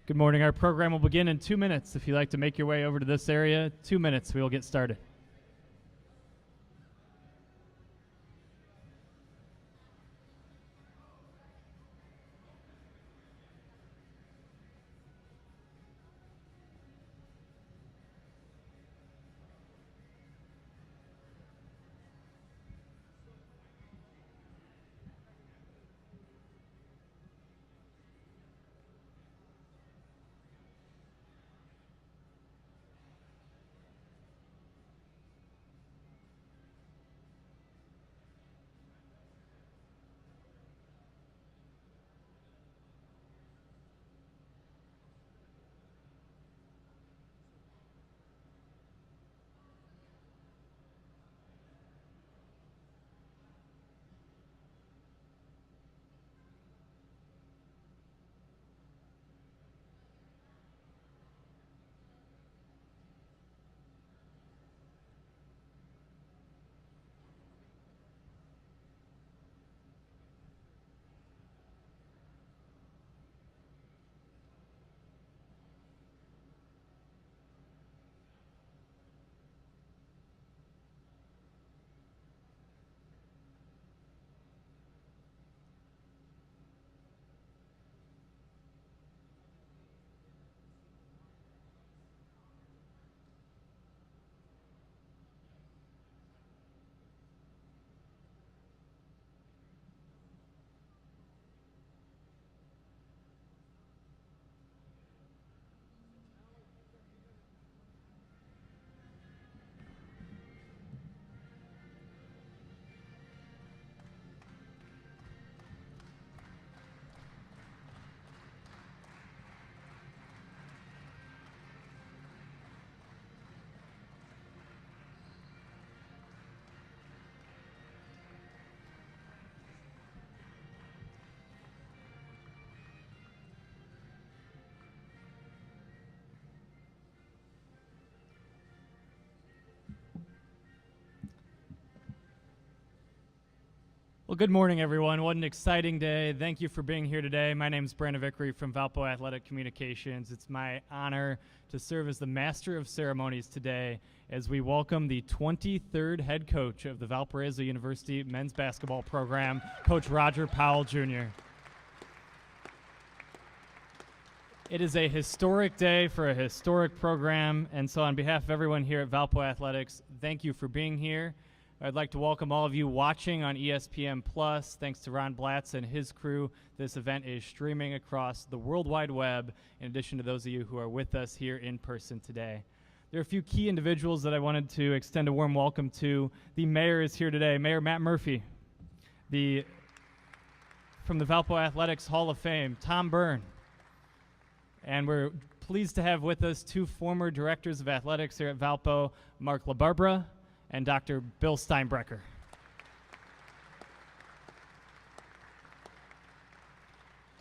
Good morning. Our program will begin in 2 minutes. If you'd like to make your way over to this area, 2 minutes, we will get started. Well, good morning, everyone. What an exciting day. Thank you for being here today. My name is Brandon Vickery from Valpo Athletic Communications. It's my honor to serve as the Master of Ceremonies today as we welcome the 23rd head coach of the Valparaiso University men's basketball program, Coach Roger Powell Jr. It is a historic day for a historic program, and so on behalf of everyone here at Valpo Athletics, thank you for being here. I'd like to welcome all of you watching on ESPN+. Thanks to Ron Blatz and his crew, this event is streaming across the World Wide Web, in addition to those of you who are with us here in person today. There are a few key individuals that I wanted to extend a warm welcome to. The mayor is here today, Mayor Matt Murphy. From the Valpo Athletics Hall of Fame, Tom Byrne. And we're pleased to have with us two former directors of athletics here at Valpo, Mark LaBarbera and Dr. Bill Steinbrecher.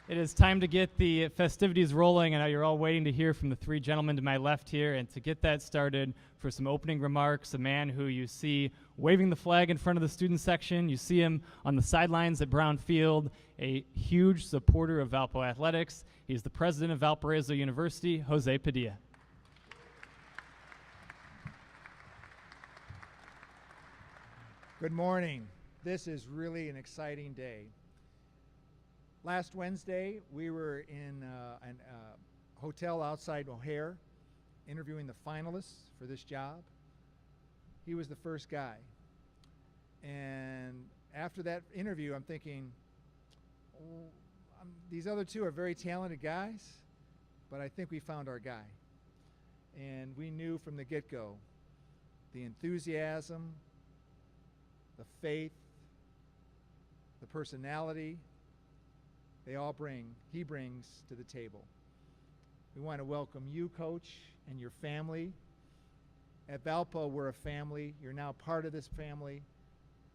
It is time to get the festivities rolling, and you're all waiting to hear from the three gentlemen to my left here. And to get that started, for some opening remarks, a man who you see waving the flag in front of the student section. You see him on the sidelines at Brown Field, a huge supporter of Valpo Athletics. He's the president of Valparaiso University, Jose Padilla. Good morning. This is really an exciting day. Last Wednesday, we were in a hotel outside O'Hare interviewing the finalists for this job. He was the first guy. And after that interview, I'm thinking, these other two are very talented guys, but I think we found our guy. And we knew from the get-go the enthusiasm, the faith, the personality, he brings to the table. We want to welcome you, Coach, and your family. At Valpo, we're a family. You're now part of this family,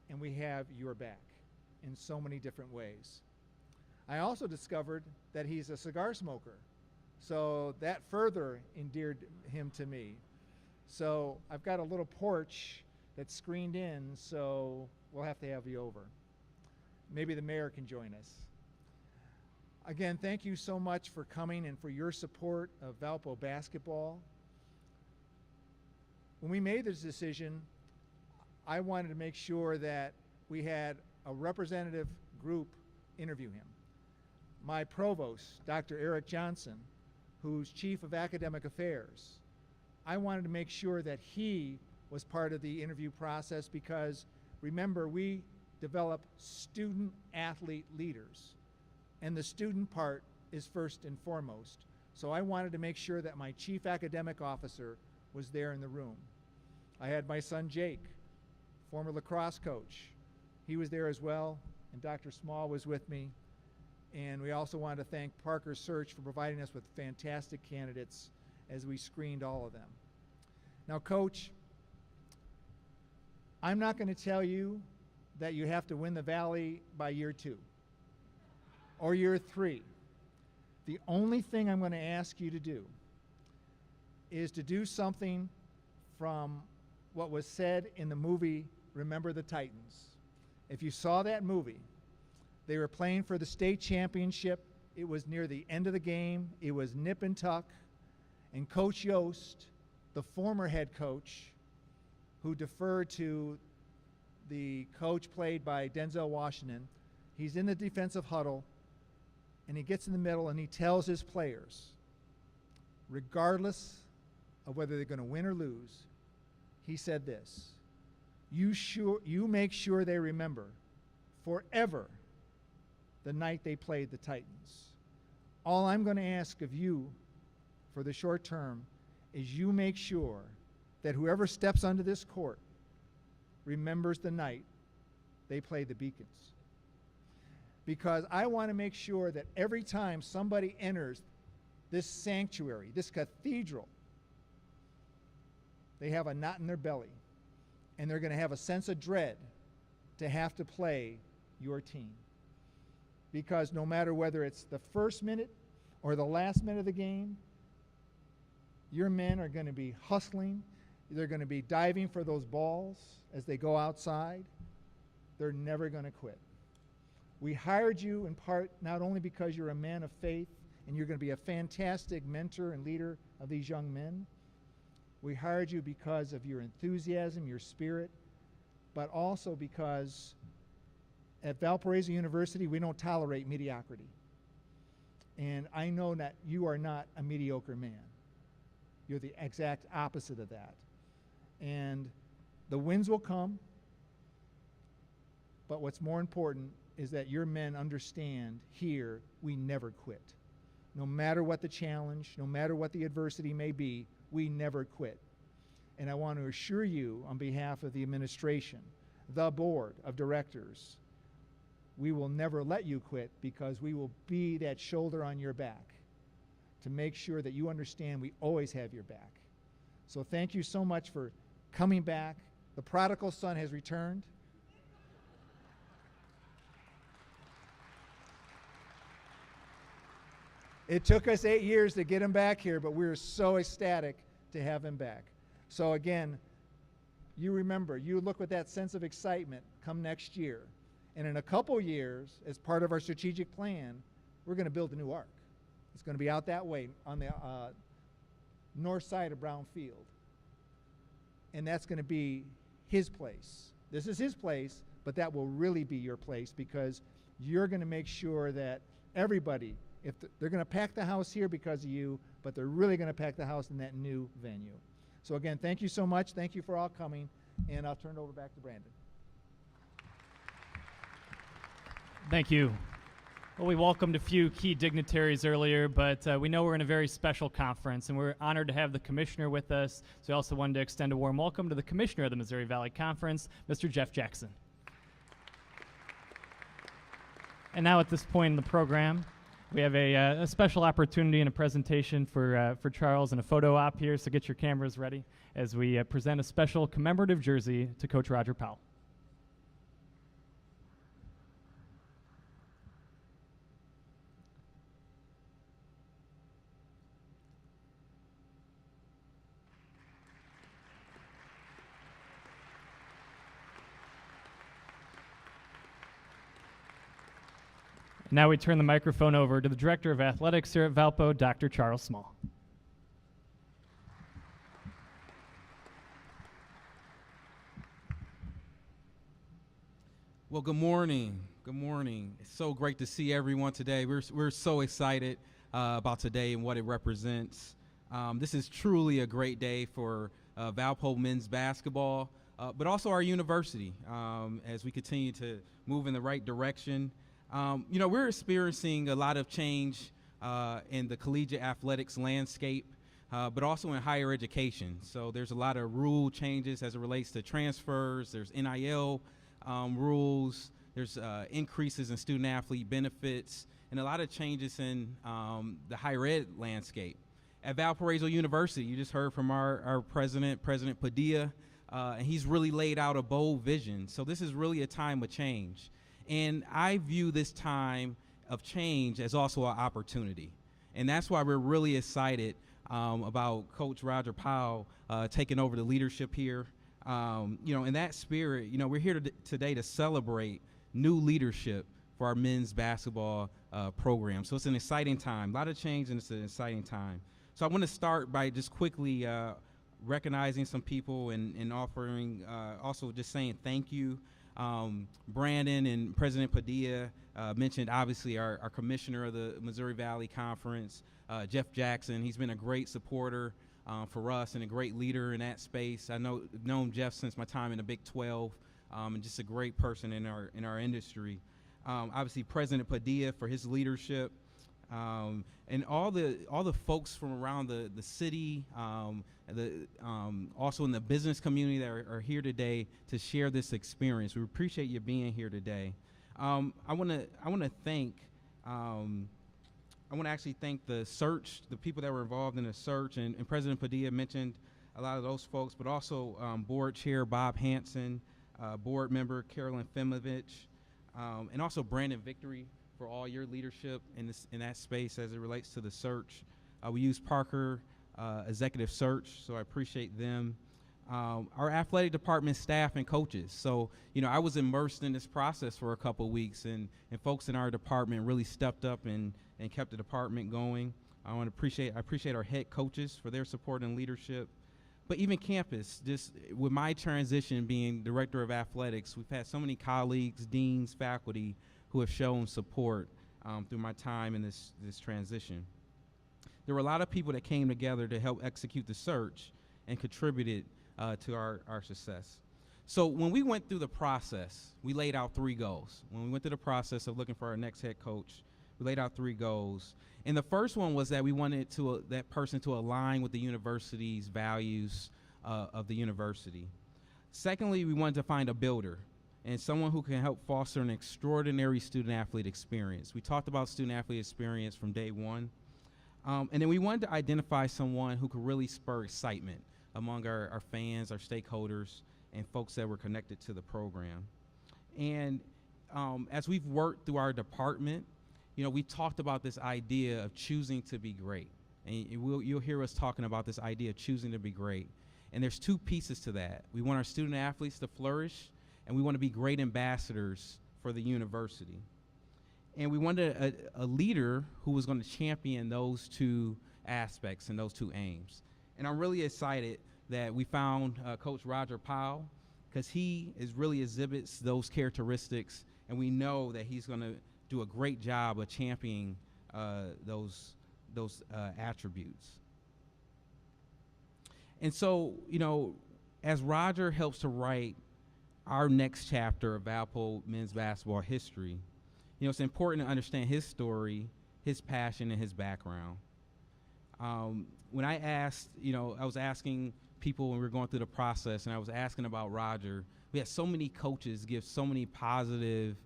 and we have your back in so many different ways. I also discovered that he's a cigar smoker, so that further endeared him to me. So I've got a little porch that's screened in, so we'll have to have you over. Maybe the mayor can join us. Again, thank you so much for coming and for your support of Valpo basketball. When we made this decision, I wanted to make sure that we had a representative group interview him. My provost, Dr. Eric Johnson, who's chief of academic affairs, I wanted to make sure that he was part of the interview process because, remember, we develop student athlete leaders, and the student part is first and foremost. So I wanted to make sure that my chief academic officer was there in the room. I had my son Jake, former lacrosse coach. He was there as well, and Dr. Small was with me. And we also wanted to thank Parker Search for providing us with fantastic candidates as we screened all of them. Now, Coach, I'm not going to tell you that you have to win the Valley by year 2 or year 3. The only thing I'm going to ask you to do is to do something from what was said in the movie Remember the Titans. If you saw that movie, they were playing for the state championship. It was near the end of the game. It was nip and tuck. And Coach Yost, the former head coach, who deferred to the coach played by Denzel Washington, he's in the defensive huddle, and he gets in the middle and he tells his players, regardless of whether they're going to win or lose, he said this: you make sure they remember forever the night they played the Titans. All I'm going to ask of you for the short term is you make sure that whoever steps onto this court remembers the night they played the Beacons. Because I want to make sure that every time somebody enters this sanctuary, this cathedral, they have a knot in their belly, and they're going to have a sense of dread to have to play your team. Because no matter whether it's the first minute or the last minute of the game, your men are going to be hustling. They're going to be diving for those balls as they go outside. They're never going to quit. We hired you in part not only because you're a man of faith and you're going to be a fantastic mentor and leader of these young men. We hired you because of your enthusiasm, your spirit, but also because at Valparaiso University we don't tolerate mediocrity. And I know that you are not a mediocre man. You're the exact opposite of that. And the wins will come, but what's more important is that your men understand here we never quit. No matter what the challenge, no matter what the adversity may be, we never quit. And I want to assure you on behalf of the administration, the board of directors, we will never let you quit because we will be that shoulder on your back to make sure that you understand we always have your back. So thank you so much for coming back. The prodigal son has returned. It took us 8 years to get him back here, but we were so ecstatic to have him back. So again, you remember, you look with that sense of excitement come next year. And in a couple years, as part of our strategic plan, we're going to build a new ark. It's going to be out that way on the north side of Brown Field. And that's going to be his place. This is his place, but that will really be your place because you're going to make sure that everybody, if they're going to pack the house here because of you, but they're really going to pack the house in that new venue. So again, thank you so much. Thank you for all coming, and I'll turn it over back to Brandon. Thank you. Well, we welcomed a few key dignitaries earlier, but we know we're in a very special conference, and we're honored to have the commissioner with us. So we also wanted to extend a warm welcome to the commissioner of the Missouri Valley Conference, Mr. Jeff Jackson. And now at this point in the program, we have a special opportunity and a presentation for Charles and a photo op here, so get your cameras ready as we present a special commemorative jersey to Coach Roger Powell. Now we turn the microphone over to the Director of Athletics here at Valpo, Dr. Charles Small. Well, good morning. Good morning. It's so great to see everyone today. We're so excited about today and what it represents. This is truly a great day for Valpo men's basketball, but also our university as we continue to move in the right direction. We're experiencing a lot of change in the collegiate athletics landscape, but also in higher education. So there's a lot of rule changes as it relates to transfers. There's NIL rules, there's increases in student athlete benefits, and a lot of changes in the higher ed landscape. At Valparaiso University, you just heard from our president, President Padilla, and he's really laid out a bold vision. So this is really a time of change. And I view this time of change as also an opportunity. And that's why we're really excited about Coach Roger Powell taking over the leadership here. In that spirit, we're here today to celebrate new leadership for our men's basketball program. So it's an exciting time, a lot of change, and it's an exciting time. So I want to start by just quickly recognizing some people and offering, also just saying thank you. Brandon and President Padilla mentioned, obviously, our commissioner of the Missouri Valley Conference, Jeff Jackson. He's been a great supporter for us and a great leader in that space. I've known Jeff since my time in the Big 12, and just a great person in our industry. Obviously, President Padilla for his leadership, and all the folks from around the city, also in the business community that are here today to share this experience. We appreciate you being here today. I want to actually thank the search, the people that were involved in the search, and President Padilla mentioned a lot of those folks, but also Board Chair Bob Hanson, Board Member Carolyn Fimovich, and also Brandon Victory for all your leadership in that space as it relates to the search. We use Parker Executive Search, so I appreciate them. Our athletic department staff and coaches. So, I was immersed in this process for a couple of weeks, and folks in our department really stepped up and kept the department going. I appreciate our head coaches for their support and leadership. But even campus, just with my transition being director of athletics, we've had so many colleagues, deans, faculty who have shown support through my time in this transition. There were a lot of people that came together to help execute the search and contributed to our success. So when we went through the process, we laid out 3 goals. When we went through the process of looking for our next head coach, we laid out 3 goals. And the first one was that we wanted that person to align with the university's values of the university. Secondly, we wanted to find a builder and someone who can help foster an extraordinary student-athlete experience. We talked about student-athlete experience from day one. And then we wanted to identify someone who could really spur excitement among our fans, our stakeholders, and folks that were connected to the program. And as we've worked through our department, we talked about this idea of choosing to be great. And you'll hear us talking about this idea of choosing to be great. And there's 2 pieces to that. We want our student athletes to flourish, and we want to be great ambassadors for the university. And we wanted a leader who was going to champion those 2 aspects and those 2 aims. And I'm really excited that we found Coach Roger Powell, because he really exhibits those characteristics, and we know that he's going to do a great job of championing those attributes. And so, as Roger helps to write our next chapter of Valpo men's basketball history, it's important to understand his story, his passion, and his background. When I asked, I was asking people when we were going through the process, and I was asking about Roger. We had so many coaches give so much positive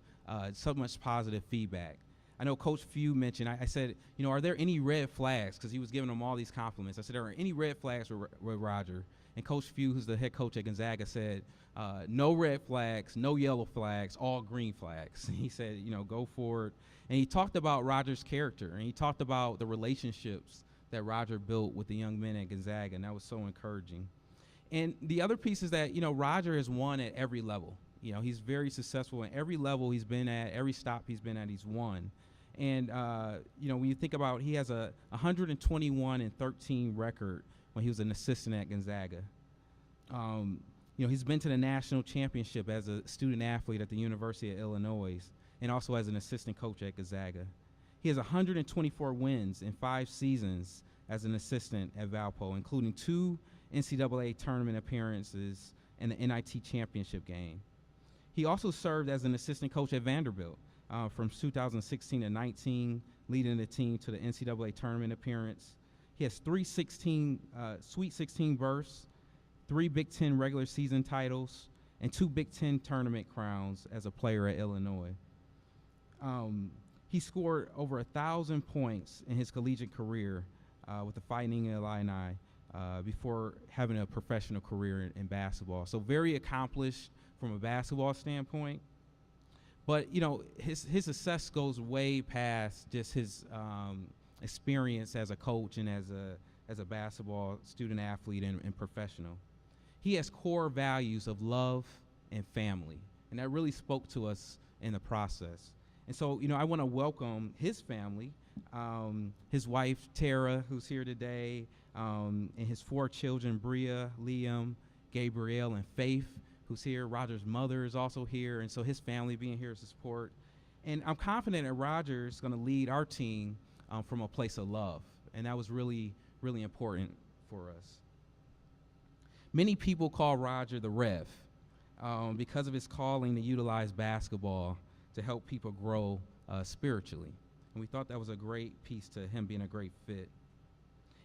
feedback. I know Coach Few mentioned, I said, are there any red flags? Because he was giving them all these compliments. I said, are there any red flags with Roger? And Coach Few, who's the head coach at Gonzaga, said, no red flags, no yellow flags, all green flags. He said, go forward. And he talked about Roger's character, and he talked about the relationships that Roger built with the young men at Gonzaga, and that was so encouraging. And the other piece is that, Roger has won at every level. He's very successful at every level he's been at, every stop he's been at, he's won. And, when you think about, he has a 121-13 record when he was an assistant at Gonzaga. He's been to the national championship as a student athlete at the University of Illinois and also as an assistant coach at Gonzaga. He has 124 wins in 5 seasons as an assistant at Valpo, including 2 NCAA tournament appearances and the NIT championship game. He also served as an assistant coach at Vanderbilt from 2016 to 19, leading the team to the NCAA tournament appearance. He has 3 Sweet 16 berths, 3 Big Ten regular season titles, and 2 Big Ten tournament crowns as a player at Illinois. He scored over 1,000 points in his collegiate career with the Fighting Illini before having a professional career in basketball. So very accomplished from a basketball standpoint. But, his success goes way past just his experience as a coach and as a basketball student athlete and professional. He has core values of love and family, and that really spoke to us in the process. And so, I want to welcome his family, his wife, Tara, who's here today, and his 4 children, Bria, Liam, Gabrielle, and Faith, who's here. Roger's mother is also here, and so his family being here to support. And I'm confident that Roger is going to lead our team from a place of love, and that was really, really important for us. Many people call Roger the Rev because of his calling to utilize basketball to help people grow spiritually. And we thought that was a great piece to him being a great fit.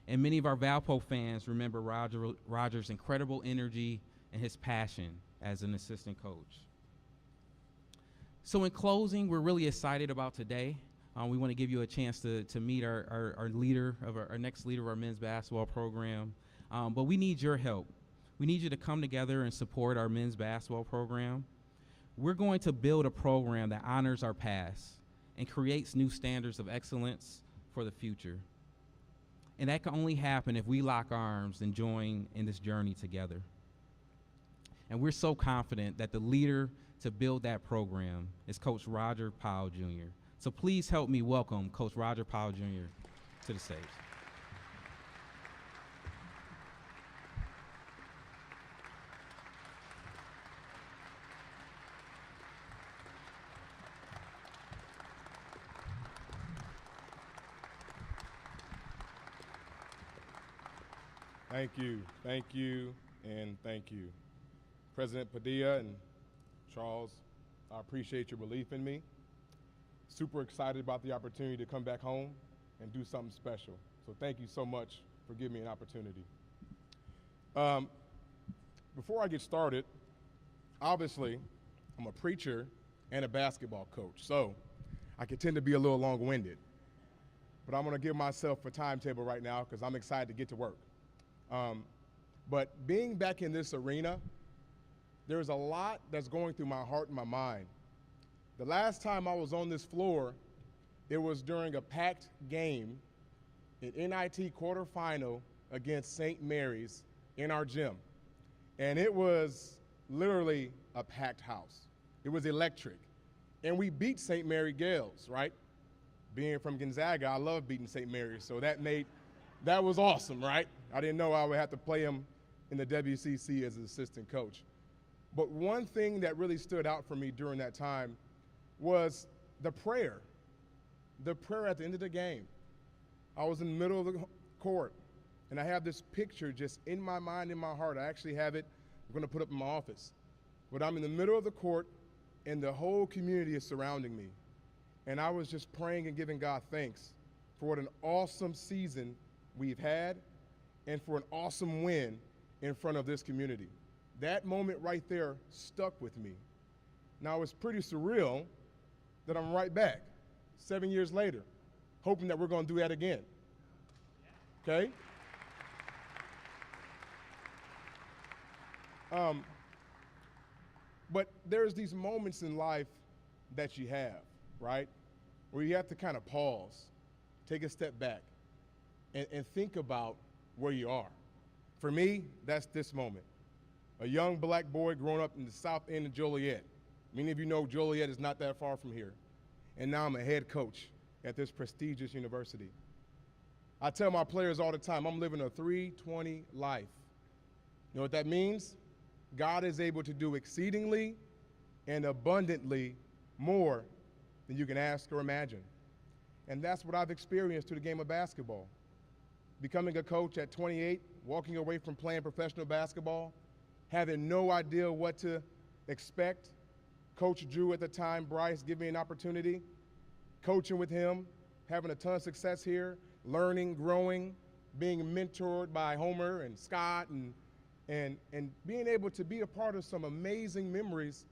And many of our Valpo fans remember Roger's incredible energy and his passion as an assistant coach. So in closing, we're really excited about today. We want to give you a chance to meet our leader of our next leader of our men's basketball program. But we need your help. We need you to come together and support our men's basketball program. We're going to build a program that honors our past and creates new standards of excellence for the future. And that can only happen if we lock arms and join in this journey together. And we're so confident that the leader to build that program is Coach Roger Powell Jr. So please help me welcome Coach Roger Powell Jr. to the stage. Thank you, and thank you. President Padilla and Charles, I appreciate your belief in me. Super excited about the opportunity to come back home and do something special. So thank you so much for giving me an opportunity. Before I get started, obviously, I'm a preacher and a basketball coach, so I can tend to be a little long-winded. But I'm gonna give myself a timetable right now because I'm excited to get to work. But being back in this arena, there's a lot that's going through my heart and my mind. The last time I was on this floor, it was during a packed game, an NIT quarterfinal against St. Mary's in our gym. And it was literally a packed house. It was electric. And we beat St. Mary Gales, right? Being from Gonzaga, I love beating St. Mary's, so that was awesome, right? I didn't know I would have to play him in the WCC as an assistant coach. But one thing that really stood out for me during that time was the prayer at the end of the game. I was in the middle of the court, and I have this picture just in my mind, in my heart. I actually have it. I'm going to put it up in my office. But I'm in the middle of the court, and the whole community is surrounding me. And I was just praying and giving God thanks for what an awesome season we've had and for an awesome win in front of this community. That moment right there stuck with me. Now, it's pretty surreal that I'm right back 7 years later, hoping that we're going to do that again. Okay? But there's these moments in life that you have, right, where you have to kind of pause, take a step back, and think about where you are. For me, that's this moment. A young black boy growing up in the south end of Joliet. Many of you know Joliet is not that far from here. And now I'm a head coach at this prestigious university. I tell my players all the time, I'm living a 320 life. You know what that means? God is able to do exceedingly and abundantly more than you can ask or imagine. And that's what I've experienced through the game of basketball. Becoming a coach at 28, walking away from playing professional basketball, having no idea what to expect. Coach Drew at the time, Bryce, gave me an opportunity, coaching with him, having a ton of success here, learning, growing, being mentored by Homer and Scott, and being able to be a part of some amazing memories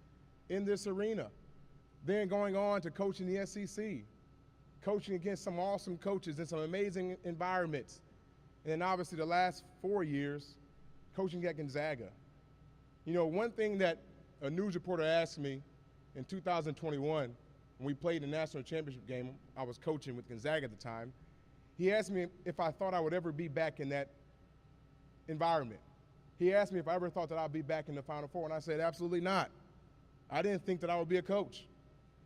in this arena. Then going on to coaching the SEC, coaching against some awesome coaches in some amazing environments. And then obviously the last 4 years, coaching at Gonzaga. You know, one thing that a news reporter asked me in 2021, when we played the national championship game, I was coaching with Gonzaga at the time. He asked me if I thought I would ever be back in that environment. He asked me if I ever thought that I'd be back in the Final Four, and I said, absolutely not. I didn't think that I would be a coach,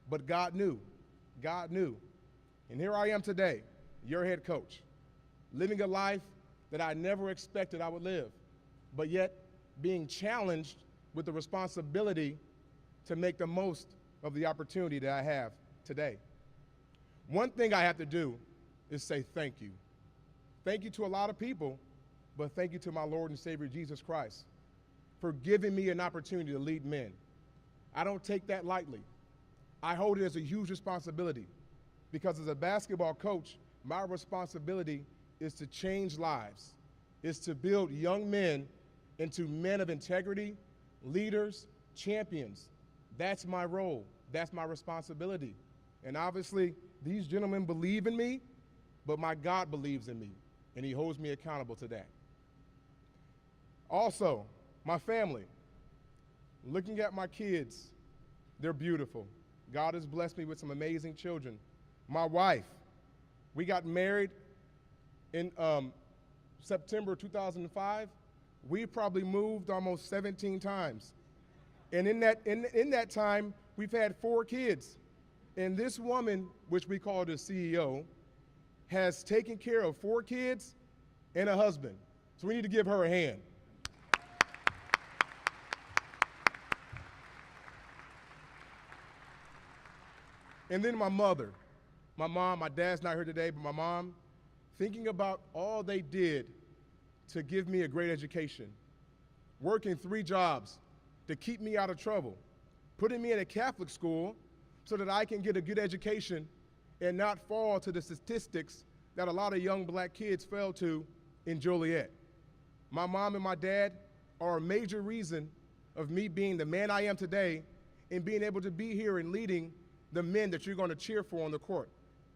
but God knew. God knew. And here I am today, your head coach, living a life that I never expected I would live, but yet being challenged with the responsibility to make the most of the opportunity that I have today. One thing I have to do is say thank you. Thank you to a lot of people, but thank you to my Lord and Savior Jesus Christ for giving me an opportunity to lead men. I don't take that lightly. I hold it as a huge responsibility because as a basketball coach, my responsibility is to change lives, is to build young men into men of integrity, leaders, champions. That's my role. That's my responsibility. And obviously, these gentlemen believe in me, but my God believes in me, and he holds me accountable to that. Also, my family. Looking at my kids, they're beautiful. God has blessed me with some amazing children. My wife, we got married in September 2005. We probably moved almost 17 times. And in that time, we've had 4 kids. And this woman, which we call the CEO, has taken care of 4 kids and a husband. So we need to give her a hand. And then my mother, my mom, my dad's not here today, but my mom, thinking about all they did to give me a great education, working 3 jobs to keep me out of trouble, putting me in a Catholic school so that I can get a good education and not fall to the statistics that a lot of young black kids fell to in Joliet. My mom and my dad are a major reason of me being the man I am today and being able to be here and leading the men that you're going to cheer for on the court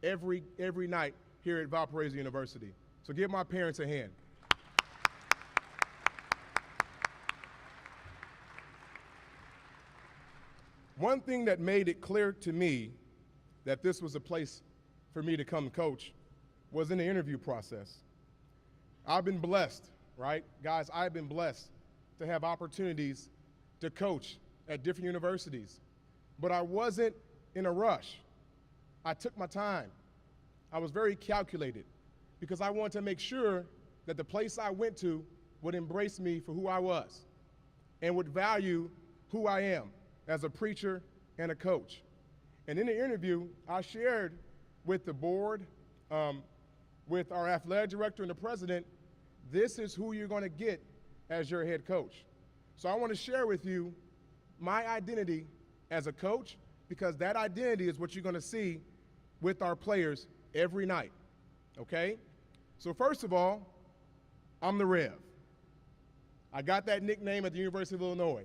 every night here at Valparaiso University. So give my parents a hand. One thing that made it clear to me that this was a place for me to come coach was in the interview process. I've been blessed, right? Guys, I've been blessed to have opportunities to coach at different universities, but I wasn't in a rush. I took my time. I was very calculated because I wanted to make sure that the place I went to would embrace me for who I was and would value who I am as a preacher and a coach. And in the interview, I shared with the board, with our athletic director and the president, this is who you're going to get as your head coach. So I want to share with you my identity as a coach, because that identity is what you're going to see with our players every night, okay? So first of all, I'm the Rev. I got that nickname at the University of Illinois,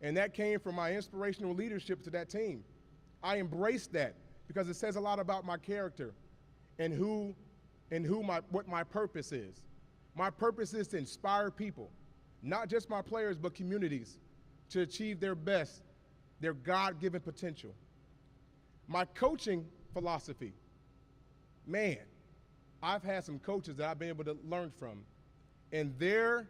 and that came from my inspirational leadership to that team. I embraced that because it says a lot about my character and what my purpose is. My purpose is to inspire people, not just my players, but communities, to achieve their best, their God-given potential. My coaching philosophy, man, I've had some coaches that I've been able to learn from, and their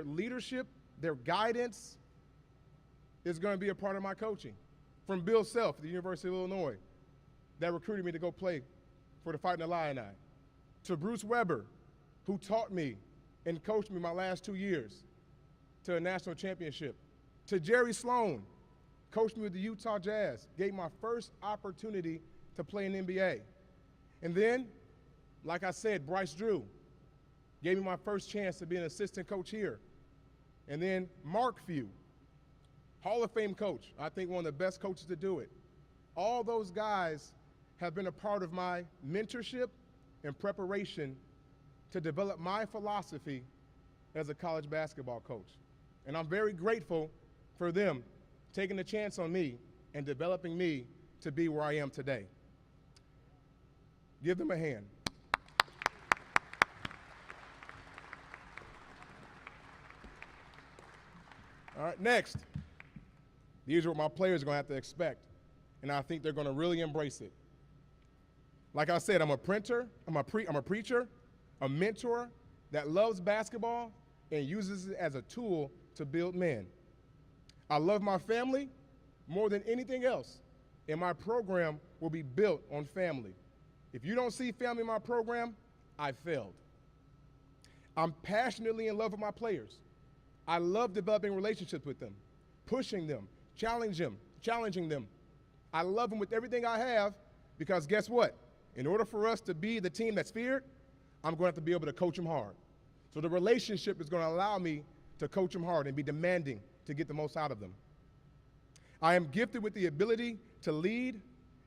leadership, their guidance is going to be a part of my coaching. from Bill Self at the University of Illinois that recruited me to go play for the Fighting Illini, to Bruce Weber, who taught me and coached me my last 2 years to a national championship, to Jerry Sloan, coached me with the Utah Jazz, gave my first opportunity to play in the NBA. And then, like I said, Bryce Drew gave me my first chance to be an assistant coach here. And then Mark Few, Hall of Fame coach, I think one of the best coaches to do it. All those guys have been a part of my mentorship and preparation to develop my philosophy as a college basketball coach. And I'm very grateful for them taking a chance on me and developing me to be where I am today. Give them a hand. All right, next. These are what my players are going to have to expect, and I think they're going to really embrace it. Like I said, I'm a preacher, a mentor that loves basketball and uses it as a tool to build men. I love my family more than anything else, and my program will be built on family. If you don't see family in my program, I failed. I'm passionately in love with my players. I love developing relationships with them, pushing them, challenging them. I love them with everything I have because guess what? In order for us to be the team that's feared, I'm going to have to be able to coach them hard. So the relationship is going to allow me to coach them hard and be demanding to get the most out of them. I am gifted with the ability to lead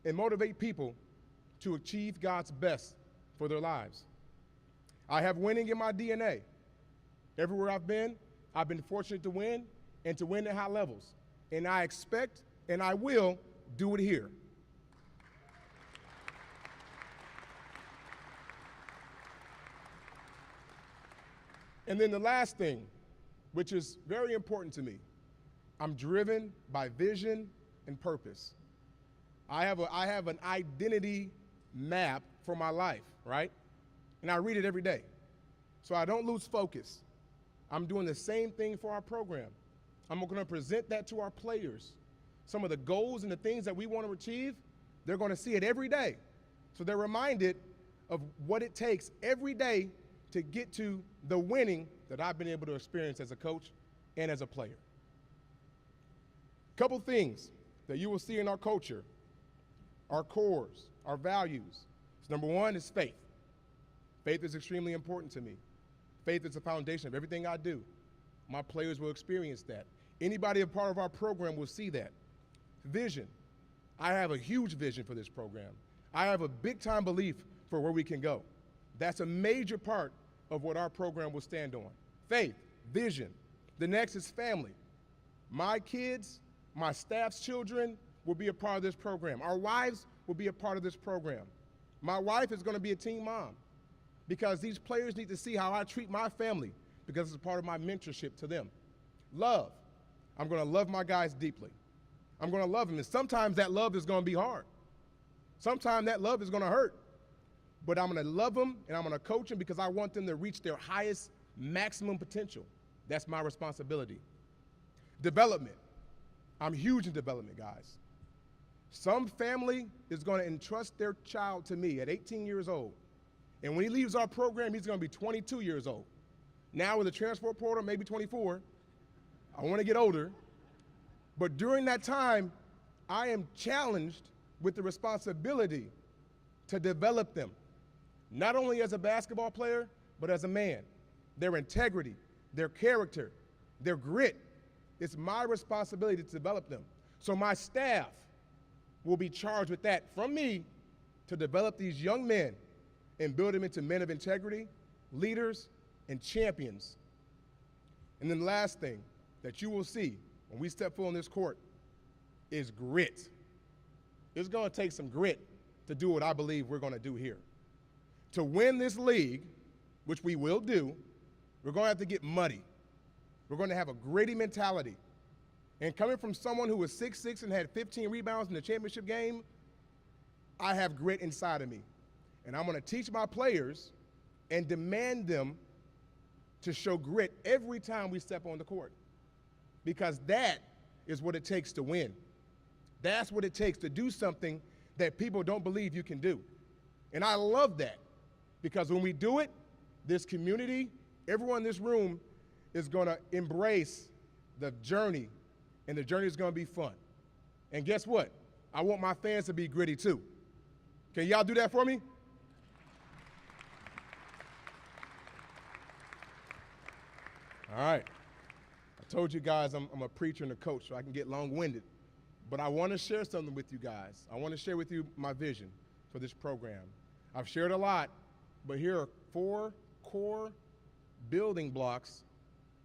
and motivate people to achieve God's best for their lives. I have winning in my DNA. Everywhere I've been fortunate to win and to win at high levels. And I expect and I will do it here. And then the last thing, which is very important to me, I'm driven by vision and purpose. I have an identity map for my life, right? And I read it every day. So I don't lose focus. I'm doing the same thing for our program. I'm going to present that to our players. Some of the goals and the things that we want to achieve, they're going to see it every day. So they're reminded of what it takes every day to get to the winning that I've been able to experience as a coach and as a player. Couple things that you will see in our culture, our cores, our values. So number one is faith. Faith is extremely important to me. Faith is the foundation of everything I do. My players will experience that. Anybody a part of our program will see that. Vision. I have a huge vision for this program. I have a big-time belief for where we can go. That's a major part of what our program will stand on. Faith, vision. The next is family. My kids, my staff's children will be a part of this program. Our wives will be a part of this program. My wife is going to be a teen mom because these players need to see how I treat my family because it's a part of my mentorship to them. Love. I'm going to love my guys deeply. I'm going to love them, and sometimes that love is going to be hard. Sometimes that love is going to hurt. But I'm going to love them, and I'm going to coach them because I want them to reach their highest maximum potential. That's my responsibility. Development. I'm huge in development, guys. Some family is going to entrust their child to me at 18 years old. And when he leaves our program, he's going to be 22 years old. Now with the transfer portal, maybe 24. I want to get older. But during that time, I am challenged with the responsibility to develop them, not only as a basketball player, but as a man. Their integrity, their character, their grit. It's my responsibility to develop them. So my staff will be charged with that from me to develop these young men and build them into men of integrity, leaders, and champions. And then the last thing that you will see when we step foot on this court is grit. It's going to take some grit to do what I believe we're going to do here. To win this league, which we will do, we're going to have to get muddy. We're going to have a gritty mentality. And coming from someone who was 6'6" and had 15 rebounds in the championship game, I have grit inside of me. And I'm going to teach my players and demand them to show grit every time we step on the court. Because that is what it takes to win. That's what it takes to do something that people don't believe you can do. And I love that, because when we do it, this community, everyone in this room is going to embrace the journey, and the journey is going to be fun. And guess what? I want my fans to be gritty too. Can y'all do that for me? All right. I told you guys I'm a preacher and a coach, so I can get long-winded. But I want to share something with you guys. I want to share with you my vision for this program. I've shared a lot, but here are 4 core building blocks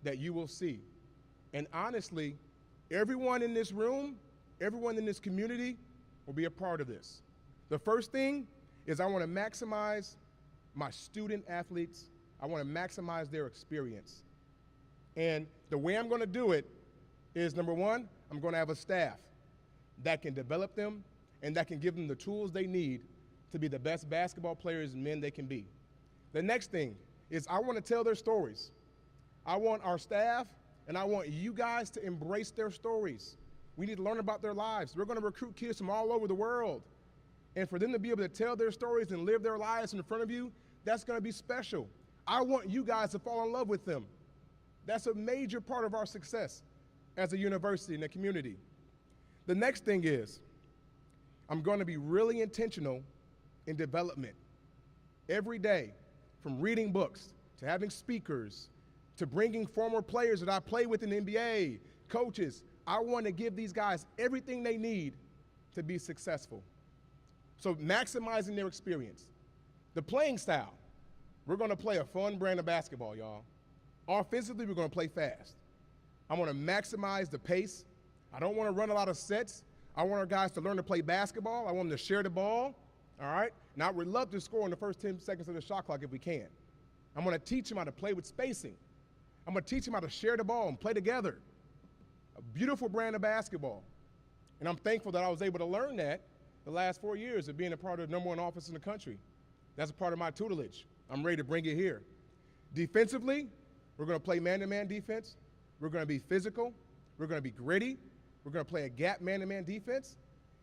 that you will see. And honestly, everyone in this room, everyone in this community will be a part of this. The first thing is I want to maximize my student athletes. I want to maximize their experience. And the way I'm going to do it is, number one, I'm going to have a staff that can develop them and that can give them the tools they need to be the best basketball players and men they can be. The next thing is I want to tell their stories. I want our staff and I want you guys to embrace their stories. We need to learn about their lives. We're going to recruit kids from all over the world. And for them to be able to tell their stories and live their lives in front of you, that's going to be special. I want you guys to fall in love with them. That's a major part of our success as a university and a community. The next thing is I'm going to be really intentional in development. Every day, from reading books to having speakers to bringing former players that I play with in the NBA, coaches, I want to give these guys everything they need to be successful. So maximizing their experience. The playing style, we're going to play a fun brand of basketball, y'all. Offensively, we're going to play fast. I want to maximize the pace. I don't want to run a lot of sets. I want our guys to learn to play basketball. I want them to share the ball, all right? Now, we'd love to score in the first 10 seconds of the shot clock if we can. I'm going to teach them how to play with spacing. I'm going to teach them how to share the ball and play together. A beautiful brand of basketball. And I'm thankful that I was able to learn that the last 4 years of being a part of the #1 office in the country. That's a part of my tutelage. I'm ready to bring it here. Defensively, we're going to play man-to-man defense. We're going to be physical. We're going to be gritty. We're going to play a gap man-to-man defense.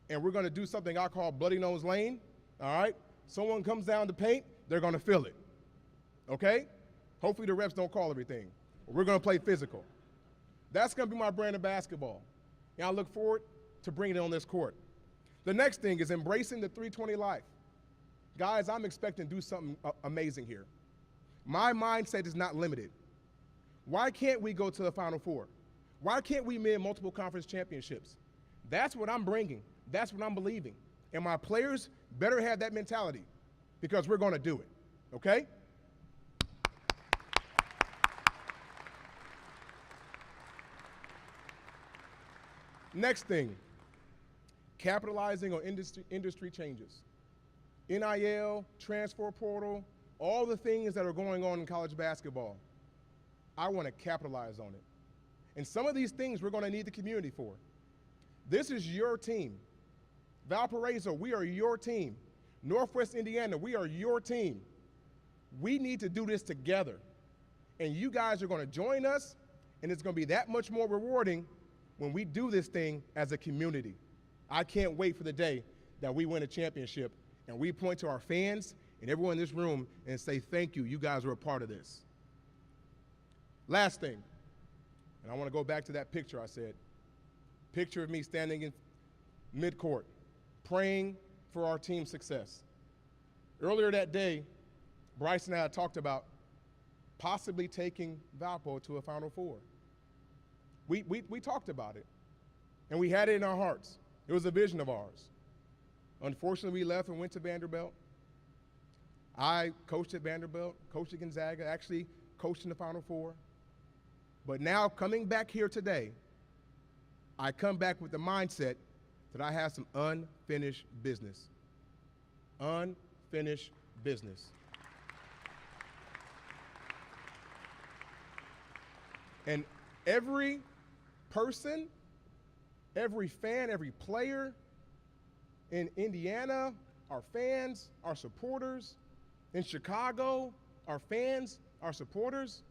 And we're going to do something I call bloody nose lane, all right? Someone comes down the paint, they're going to feel it, okay? Hopefully the refs don't call everything. We're going to play physical. That's going to be my brand of basketball. And I look forward to bringing it on this court. The next thing is embracing the 320 life. Guys, I'm expecting to do something amazing here. My mindset is not limited. Why can't we go to the Final Four? Why can't we win multiple conference championships? That's what I'm bringing. That's what I'm believing. And my players better have that mentality, because we're going to do it, okay? Next thing, capitalizing on industry changes. NIL, transfer portal, all the things that are going on in college basketball. I want to capitalize on it. And some of these things we're going to need the community for. This is your team. Valparaiso, we are your team. Northwest Indiana, we are your team. We need to do this together. And you guys are going to join us, and it's going to be that much more rewarding when we do this thing as a community. I can't wait for the day that we win a championship and we point to our fans and everyone in this room and say, thank you, you guys were a part of this. Last thing, and I want to go back to that picture I said. Picture of me standing in midcourt, praying for our team's success. Earlier that day, Bryce and I talked about possibly taking Valpo to a Final Four. We talked about it, and we had it in our hearts. It was a vision of ours. Unfortunately, we left and went to Vanderbilt. I coached at Vanderbilt, coached at Gonzaga, actually coached in the Final Four. But now, coming back here today, I come back with the mindset that I have some unfinished business. Unfinished business. And every person, every fan, every player in Indiana, our fans, our supporters, in Chicago, our fans, our supporters,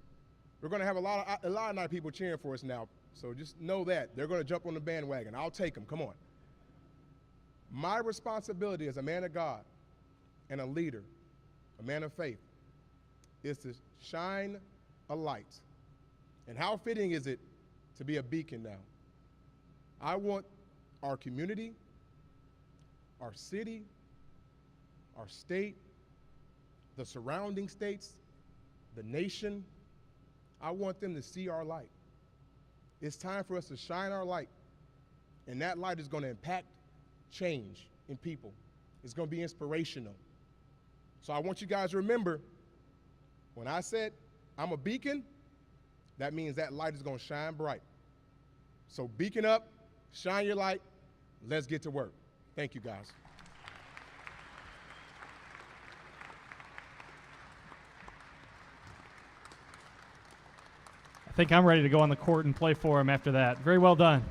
we're going to have a lot of people cheering for us now. So just know that. They're going to jump on the bandwagon. I'll take them. Come on. My responsibility as a man of God and a leader, a man of faith, is to shine a light. And how fitting is it to be a beacon now? I want our community, our city, our state, the surrounding states, the nation, I want them to see our light. It's time for us to shine our light, and that light is going to impact change in people. It's going to be inspirational. So I want you guys to remember, when I said I'm a beacon, that means that light is going to shine bright. So beacon up, shine your light, let's get to work. Thank you, guys. I think I'm ready to go on the court and play for him after that. Very well done.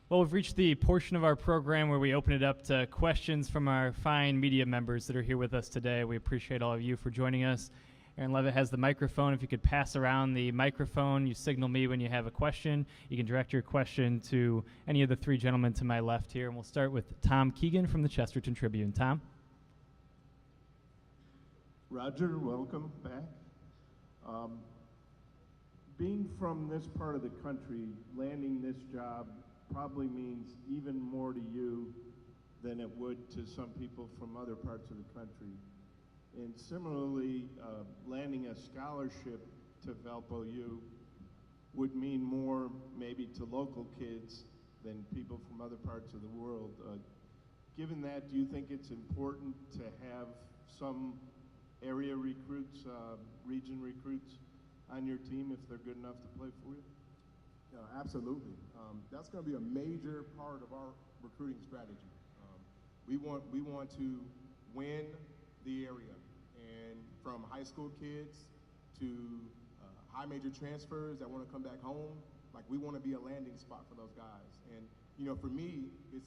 Well, we've reached the portion of our program where we open it up to questions from our fine media members that are here with us today. We appreciate all of you for joining us. Aaron Levitt has the microphone. If you could pass around the microphone, you signal me when you have a question. You can direct your question to any of the three gentlemen to my left here. And we'll start with Tom Keegan from the Chesterton Tribune. Tom? Roger, welcome back. Being from this part of the country, landing this job probably means even more to you than it would to some people from other parts of the country. And similarly, landing a scholarship to Valpo U would mean more maybe to local kids than people from other parts of the world. Given that, do you think it's important to have some area recruits, region recruits on your team if they're good enough to play for you? Absolutely. That's going to be a major part of our recruiting strategy. We want to win the area, and from high school kids to high major transfers that want to come back home, like we want to be a landing spot for those guys. And you know, for me, it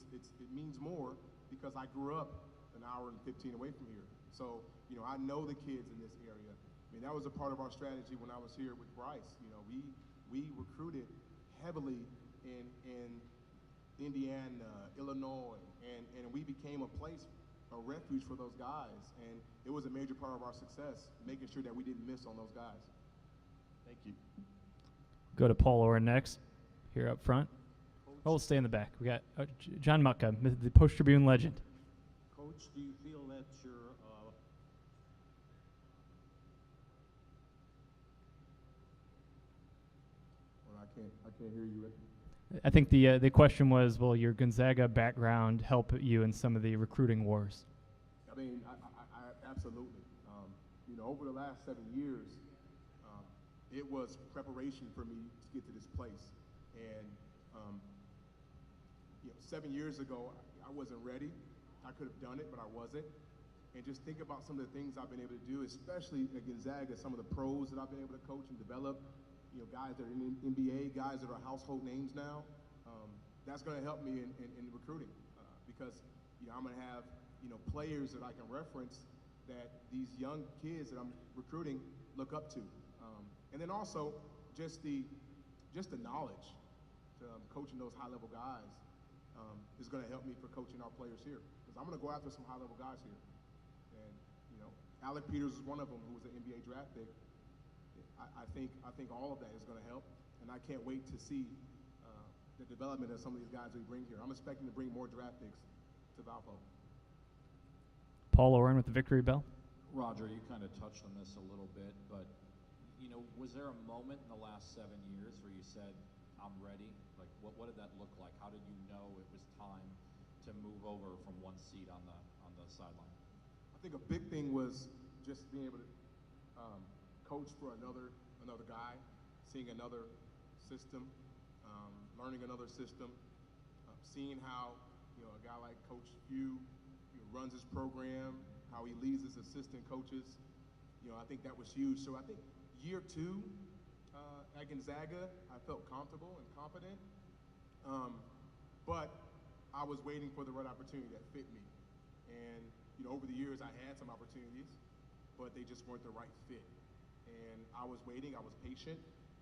means more because I grew up an hour and 15 away from here. So you know, I know the kids in this area. I mean, that was a part of our strategy when I was here with Bryce. You know, we recruited heavily in Indiana, Illinois, and we became a refuge for those guys, and it was a major part of our success, making sure that we didn't miss on those guys. Thank you. Go to Paul Orr next, here up front. Oh, we'll stay in the back. We got John Mucka, the Post-Tribune legend. Coach, do you feel that your I can't hear you. I think the question was, will your Gonzaga background help you in some of the recruiting wars? I mean, I absolutely. You know, over the last 7 years, it was preparation for me to get to this place. And you know, 7 years ago, I wasn't ready. I could have done it, but I wasn't. And just think about some of the things I've been able to do, especially at Gonzaga, some of the pros that I've been able to coach and develop. You know, guys that are in the NBA, guys that are household names now. That's going to help me in recruiting because you know, I'm going to have players that I can reference that these young kids that I'm recruiting look up to, and then also just the knowledge to coaching those high-level guys is going to help me for coaching our players here because I'm going to go after some high-level guys here, and you know, Alec Peters is one of them who was an NBA draft pick. I think all of that is going to help, and I can't wait to see the development of some of these guys we bring here. I'm expecting to bring more draft picks to Valpo. Paul Oren with the Victory Bell. Roger, you kind of touched on this a little bit, but you know, was there a moment in the last 7 years where you said, "I'm ready"? Like, what did that look like? How did you know it was time to move over from one seat on the sideline? I think a big thing was just being able to coach for another guy, seeing another system, learning another system, seeing how a guy like Coach Hugh runs his program, how he leads his assistant coaches. I think that was huge. So I think year 2 at Gonzaga, I felt comfortable and confident, but I was waiting for the right opportunity that fit me. And over the years, I had some opportunities, but they just weren't the right fit. And I was waiting, I was patient,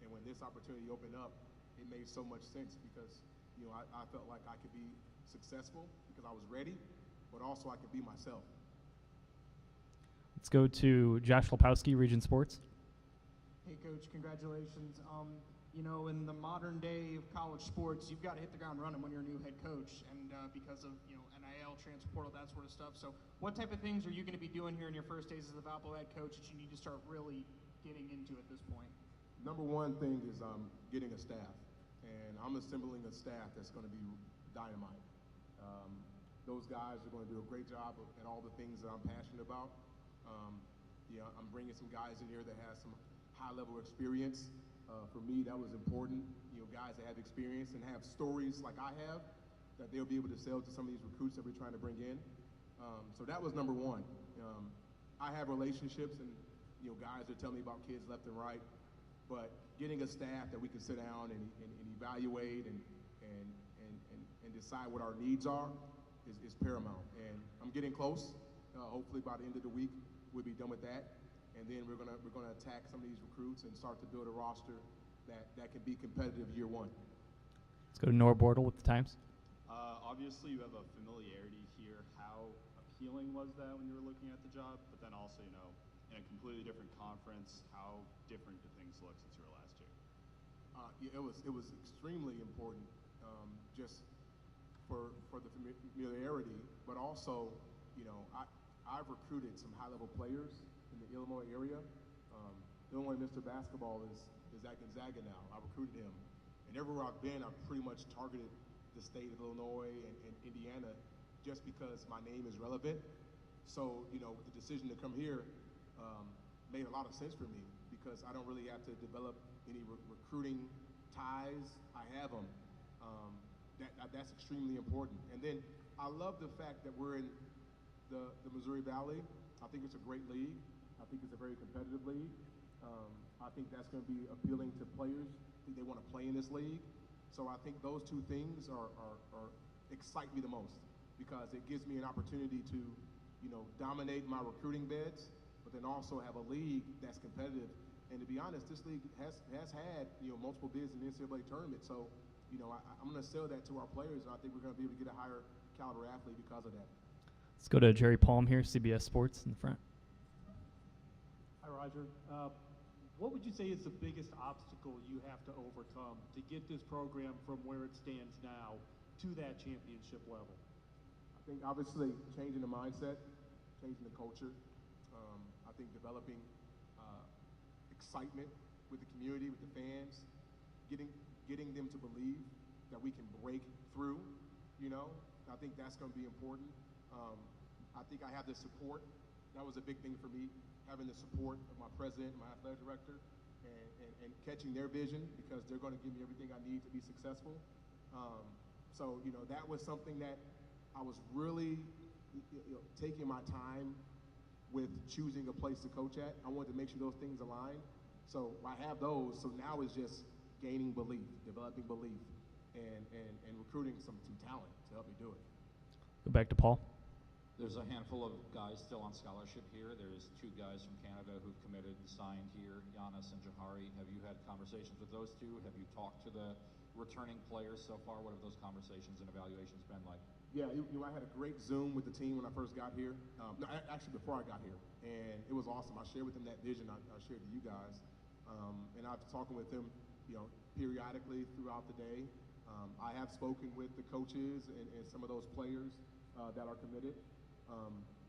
And when this opportunity opened up, it made so much sense because, you know, I felt like I could be successful because I was ready, but also I could be myself. Let's go to Josh Lepowski, Region Sports. Hey, Coach, congratulations. You know, in the modern day of college sports, you've got to hit the ground running when you're a new head coach, and because of, you know, NIL, transfer portal, that sort of stuff. So what type of things are you going to be doing here in your first days as a Valpo head coach that you need to start really getting into at this point? Number one thing is getting a staff, and I'm assembling a staff that's going to be dynamite. Those guys are going to do a great job at all the things that I'm passionate about. Yeah, I'm bringing some guys in here that have some high-level experience. For me, that was important. You know, guys that have experience and have stories like I have that they'll be able to sell to some of these recruits that we're trying to bring in. So that was number one. I have relationships, and you know, guys are telling me about kids left and right. But getting a staff that we can sit down and evaluate and decide what our needs are is paramount. And I'm getting close. Hopefully by the end of the week, we'll be done with that. And then we're gonna attack some of these recruits and start to build a roster that can be competitive year one. Let's go to Nora Bortle with the Times. Obviously, you have a familiarity here. How appealing was that when you were looking at the job? But then also, you know, in a completely different conference, how different do things look since your last year? Yeah, it was extremely important, just for the familiarity, but also, you know, I've recruited some high-level players in the Illinois area. Illinois Mr. Basketball is at Gonzaga now. I recruited him. And everywhere I've been, I've pretty much targeted the state of Illinois and Indiana just because my name is relevant. So, you know, the decision to come here made a lot of sense for me because I don't really have to develop any recruiting ties. I have them. That's extremely important. And then I love the fact that we're in the Missouri Valley. I think it's a great league. I think it's a very competitive league. I think that's going to be appealing to players. I think they want to play in this league. So I think those two things are excite me the most because it gives me an opportunity to, you know, dominate my recruiting beds, but then also have a league that's competitive. And to be honest, this league has had, you know, multiple bids in the NCAA tournament. So, you know, I'm going to sell that to our players, and I think we're going to be able to get a higher caliber athlete because of that. Let's go to Jerry Palm here, CBS Sports in the front. Hi, Roger. What would you say is the biggest obstacle you have to overcome to get this program from where it stands now to that championship level? I think obviously changing the mindset, changing the culture. I think developing excitement with the community, with the fans, getting them to believe that we can break through, you know. I think that's going to be important. I think I have the support. That was a big thing for me, having the support of my president and my athletic director and catching their vision because they're going to give me everything I need to be successful. So, you know, that was something that I was really, you know, taking my time with choosing a place to coach at. I wanted to make sure those things aligned. So I have those. So now it's just gaining belief, developing belief, and recruiting some talent to help me do it. Go back to Paul. There's a handful of guys still on scholarship here. There's 2 guys from Canada who've committed and signed here, Giannis and Jahari. Have you had conversations with those 2? Have you talked to the returning players so far? What have those conversations and evaluations been like? Yeah, you know, I had a great Zoom with the team when I first got here. No, actually before I got here, and it was awesome. I shared with them that vision I shared to you guys, and I've talking with them, you know, periodically throughout the day. I have spoken with the coaches and some of those players that are committed.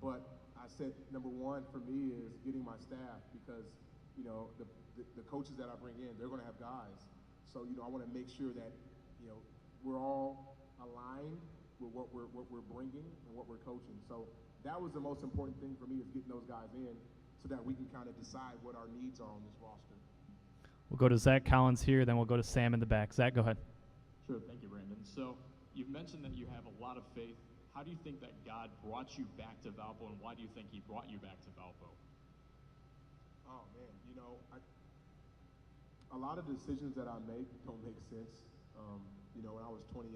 But I said number one for me is getting my staff because, you know, the coaches that I bring in, they're going to have guys. So, you know, I want to make sure that, you know, we're all aligned with what we're bringing and what we're coaching. So that was the most important thing for me is getting those guys in so that we can kind of decide what our needs are on this roster. We'll go to Zach Collins here, then we'll go to Sam in the back. Zach, go ahead. Sure, thank you, Brandon. So you've mentioned that you have a lot of faith. How do you think that God brought you back to Valpo, and why do you think he brought you back to Valpo? Oh, man, you know, a lot of decisions that I make don't make sense. You know, when I was 28,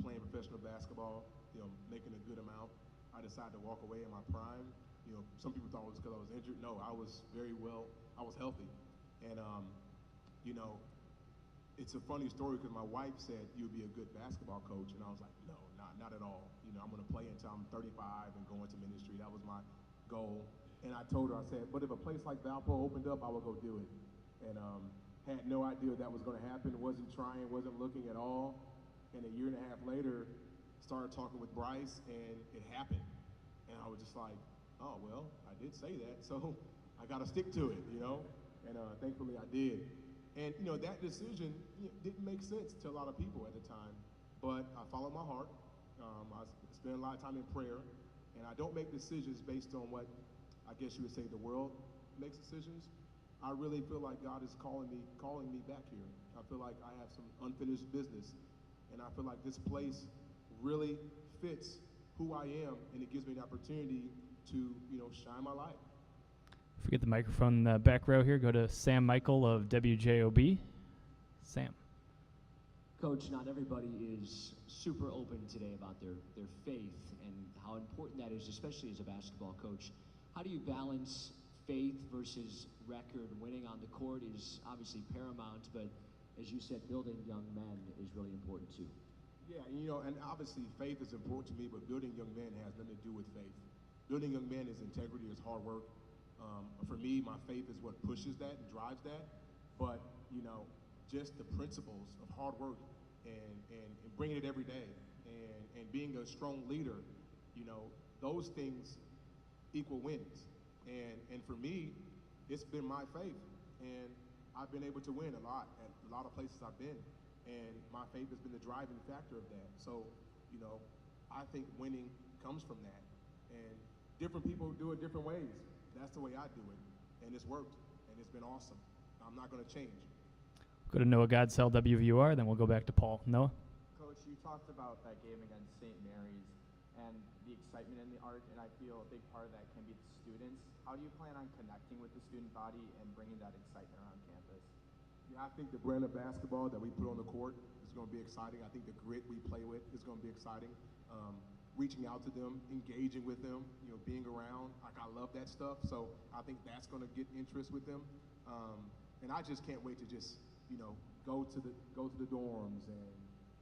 playing professional basketball, you know, making a good amount, I decided to walk away in my prime. You know, some people thought it was because I was injured. No, I was very well. I was healthy. And you know, it's a funny story because my wife said you'd be a good basketball coach, and I was like, no, not at all. You know, I'm going to play until I'm 35 and go into ministry. That was my goal. And I told her, I said, but if a place like Valpo opened up, I would go do it. And had no idea that was going to happen. Wasn't trying, wasn't looking at all. And a year and a half later, started talking with Bryce, and it happened. And I was just like, oh, well, I did say that, so I got to stick to it, you know? And thankfully I did. And, you know, that decision didn't make sense to a lot of people at the time, but I followed my heart. I spent a lot of time in prayer, and I don't make decisions based on what I guess you would say the world makes decisions. I really feel like God is calling me back here. I feel like I have some unfinished business, and I feel like this place really fits who I am, and it gives me an opportunity to, you know, shine my light. Forget the microphone in the back row here. Go to Sam Michael of WJOB. Sam. Coach, not everybody is super open today about their faith and how important that is, especially as a basketball coach. How do you balance faith versus record? Winning on the court is obviously paramount, but as you said, building young men is really important too. Yeah, you know, and obviously faith is important to me, but building young men has nothing to do with faith. Building young men is integrity, is hard work. For me, my faith is what pushes that and drives that. But, you know, just the principles of hard work and bringing it every day and being a strong leader, you know, those things equal wins. And for me, it's been my faith. And I've been able to win a lot at a lot of places I've been. And my faith has been the driving factor of that. So, you know, I think winning comes from that. And different people do it different ways. That's the way I do it, and it's worked, and it's been awesome. I'm not going to change. Go to Noah Godsell, WVUR, then we'll go back to Paul. Noah? Coach, you talked about that game against St. Mary's and the excitement in the art, and I feel a big part of that can be the students. How do you plan on connecting with the student body and bringing that excitement around campus? Yeah, I think the brand of basketball that we put on the court is going to be exciting. I think the grit we play with is going to be exciting. Reaching out to them, engaging with them, you know, being around. Like, I love that stuff. So I think that's going to get interest with them. And I just can't wait to just, you know, go to the dorms and,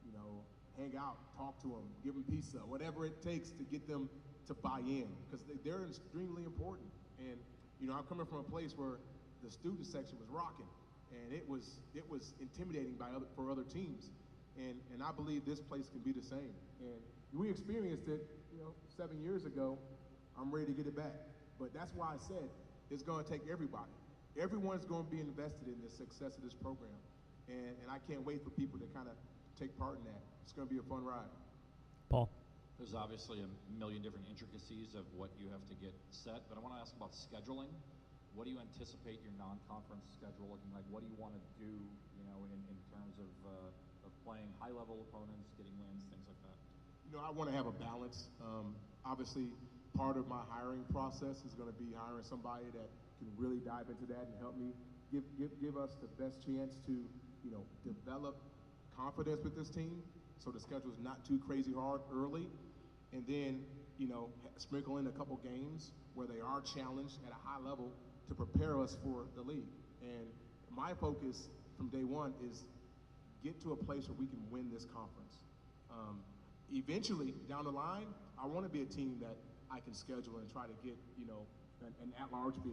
you know, hang out, talk to them, give them pizza, whatever it takes to get them to buy in, because they're extremely important. And, you know, I'm coming from a place where the student section was rocking, and it was intimidating for other teams. And I believe this place can be the same. And we experienced it, you know, 7 years ago. I'm ready to get it back. But that's why I said it's going to take everybody. Everyone's going to be invested in the success of this program. And I can't wait for people to kind of take part in that. It's going to be a fun ride. Paul. There's obviously a million different intricacies of what you have to get set, but I want to ask about scheduling. What do you anticipate your non-conference schedule looking like? What do you want to do, you know, in terms of playing high-level opponents, getting wins, things like that? You know, I want to have a balance. Obviously, part of my hiring process is going to be hiring somebody that can really dive into that and help me give us the best chance to, you know, develop confidence with this team, so the schedule is not too crazy hard early, and then, you know, sprinkle in a couple games where they are challenged at a high level to prepare us for the league. And my focus from day one is get to a place where we can win this conference. Eventually, down the line, I want to be a team that I can schedule and try to get, you know, an at-large bid.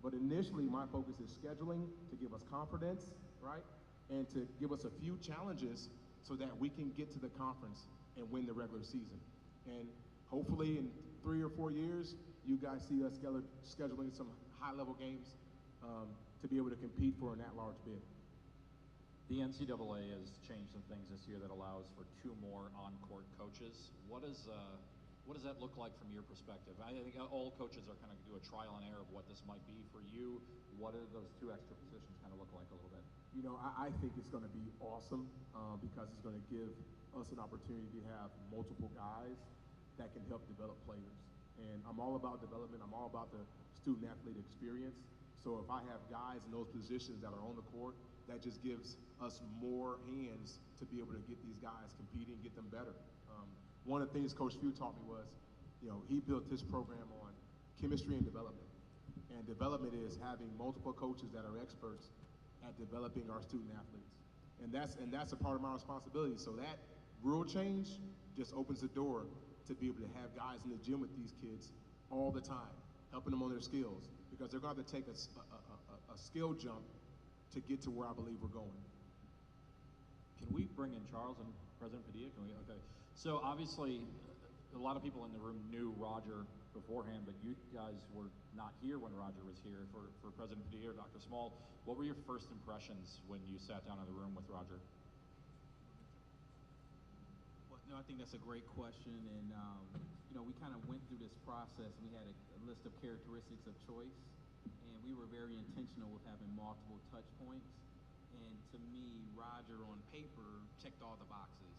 But initially, my focus is scheduling to give us confidence, right? And to give us a few challenges so that we can get to the conference and win the regular season. And hopefully in 3 or 4 years, you guys see us scheduling some high-level games to be able to compete for an at-large bid. The NCAA has changed some things this year that allows for 2 more on-court coaches. What does that look like from your perspective? I think all coaches are kind of do a trial and error of what this might be for you. What do those 2 extra positions kind of look like a little bit? You know, I think it's going to be awesome because it's going to give us an opportunity to have multiple guys that can help develop players. And I'm all about development. I'm all about the student-athlete experience. So if I have guys in those positions that are on the court, that just gives us more hands to be able to get these guys competing, get them better. One of the things Coach Few taught me was, you know, he built this program on chemistry and development. And development is having multiple coaches that are experts at developing our student athletes. And that's a part of my responsibility. So that real change just opens the door to be able to have guys in the gym with these kids all the time, helping them on their skills, because they're going to have to take a skill jump to get to where I believe we're going. Can we bring in Charles and President Padilla? Can we? Okay. So obviously, a lot of people in the room knew Roger beforehand, but you guys were not here when Roger was here. For President Padilla or Dr. Small, what were your first impressions when you sat down in the room with Roger? Well, no, I think that's a great question, and we kind of went through this process. We had a list of characteristics of choice, and we were very intentional with having multiple touch points. And to me, Roger on paper checked all the boxes,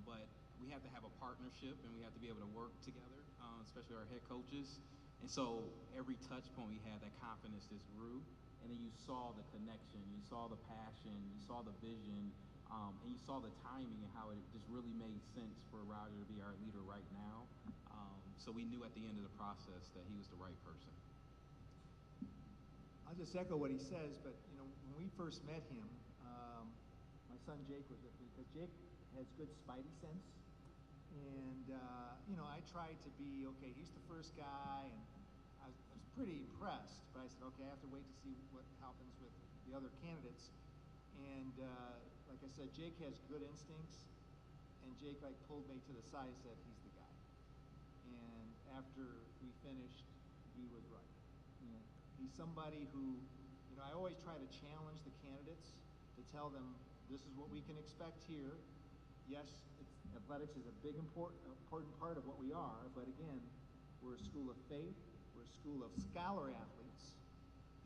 but we have to have a partnership, and we have to be able to work together, especially our head coaches. And so every touch point we had, that confidence just grew. And then you saw the connection, you saw the passion, you saw the vision, and you saw the timing and how it just really made sense for Roger to be our leader right now. So we knew at the end of the process that he was the right person. I'll just echo what he says, but when we first met him, my son Jake was with me, because Jake has good spidey sense. And, I tried to be, okay, he's the first guy, and I was pretty impressed, but I said, okay, I have to wait to see what happens with the other candidates. And like I said, Jake has good instincts, and Jake pulled me to the side and said, he's the guy. And after we finished, he was right. He's somebody who, I always try to challenge the candidates to tell them this is what we can expect here. Yes, athletics is a big important part of what we are, but again, we're a school of faith, we're a school of scholar athletes,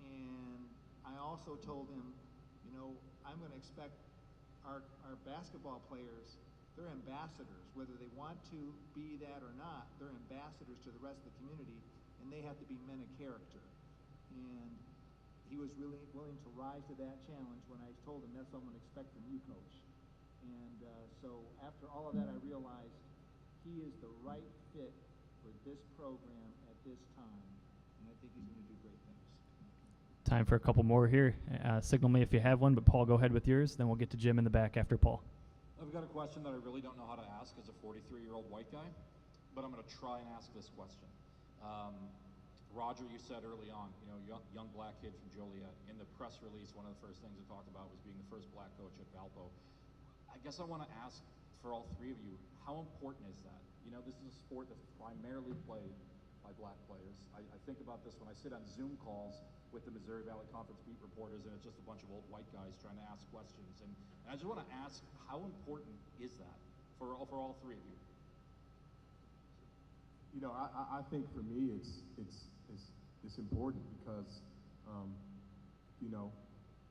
and I also told him, I'm going to expect our basketball players, they're ambassadors, whether they want to be that or not, they're ambassadors to the rest of the community, and they have to be men of character. And he was really willing to rise to that challenge when I told him that's what I'm going to expect from you, Coach. And so after all of that, I realized he is the right fit for this program at this time, and I think he's going to do great things. Time for a couple more here. Signal me if you have one, but Paul, go ahead with yours. Then we'll get to Jim in the back after Paul. I've got a question that I really don't know how to ask as a 43-year-old white guy, but I'm going to try and ask this question. Roger, you said early on, young black kid from Joliet. In the press release, one of the first things it talked about was being the first black coach at Valpo. I guess I want to ask for all three of you, how important is that? This is a sport that's primarily played by black players. I think about this when I sit on Zoom calls with the Missouri Valley Conference beat reporters, and it's just a bunch of old white guys trying to ask questions. And I just want to ask, how important is that for all three of you? I think for me, it's important because,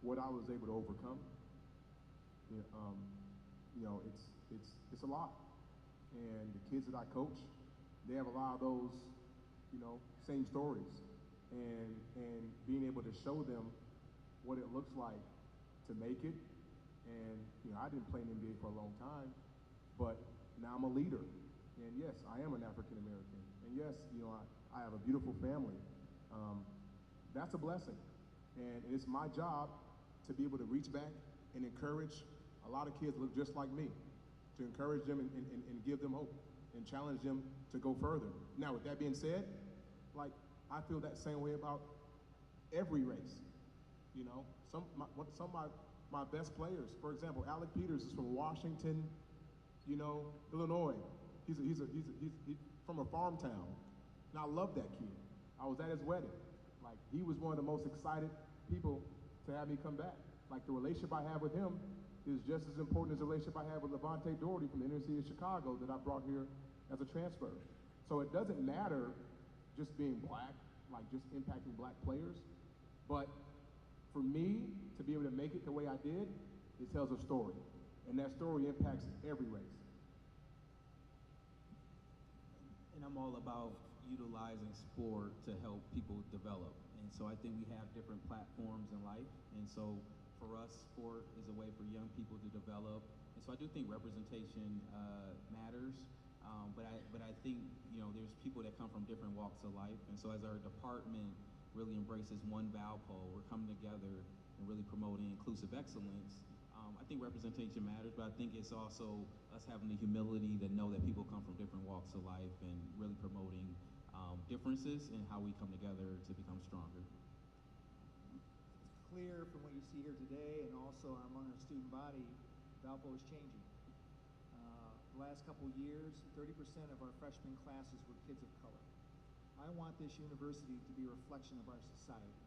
what I was able to overcome, it's a lot. And the kids that I coach, they have a lot of those, same stories. And being able to show them what it looks like to make it. And, I didn't play in the NBA for a long time, but now I'm a leader. And yes, I am an African American. And yes, I have a beautiful family. That's a blessing. And it's my job to be able to reach back and encourage a lot of kids that look just like me, to encourage them and give them hope and challenge them to go further. Now, with that being said, I feel that same way about every race. Some of my best players, for example, Alec Peters is from Washington, Illinois. He's from a farm town, and I love that kid. I was at his wedding. He was one of the most excited people to have me come back. The relationship I have with him is just as important as the relationship I have with Levante Doherty from the inner city of Chicago that I brought here as a transfer. So it doesn't matter just being black, just impacting black players, but for me to be able to make it the way I did, it tells a story, and that story impacts every race. And I'm all about utilizing sport to help people develop. And so I think we have different platforms in life. And so for us, sport is a way for young people to develop. And so I do think representation matters. But I think, there's people that come from different walks of life. And so as our department really embraces one Valpo, we're coming together and really promoting inclusive excellence. I think representation matters, but I think it's also us having the humility to know that people come from different walks of life and really promoting differences and how we come together to become stronger. It's clear from what you see here today and also among our student body, Valpo is changing. The last couple of years, 30% of our freshman classes were kids of color. I want this university to be a reflection of our society.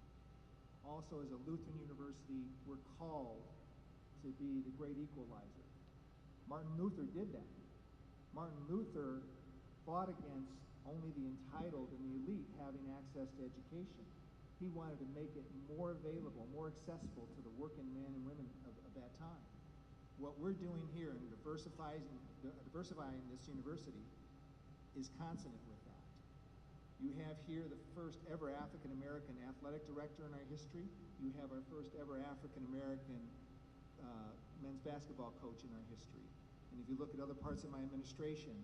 Also, as a Lutheran university, we're called to be the great equalizer. Martin Luther did that. Martin Luther fought against only the entitled and the elite having access to education. He wanted to make it more available, more accessible to the working men and women of that time. What we're doing here in diversifying this university is consonant with that. You have here the first ever African-American athletic director in our history. You have our first ever African-American men's basketball coach in our history. And if you look at other parts of my administration,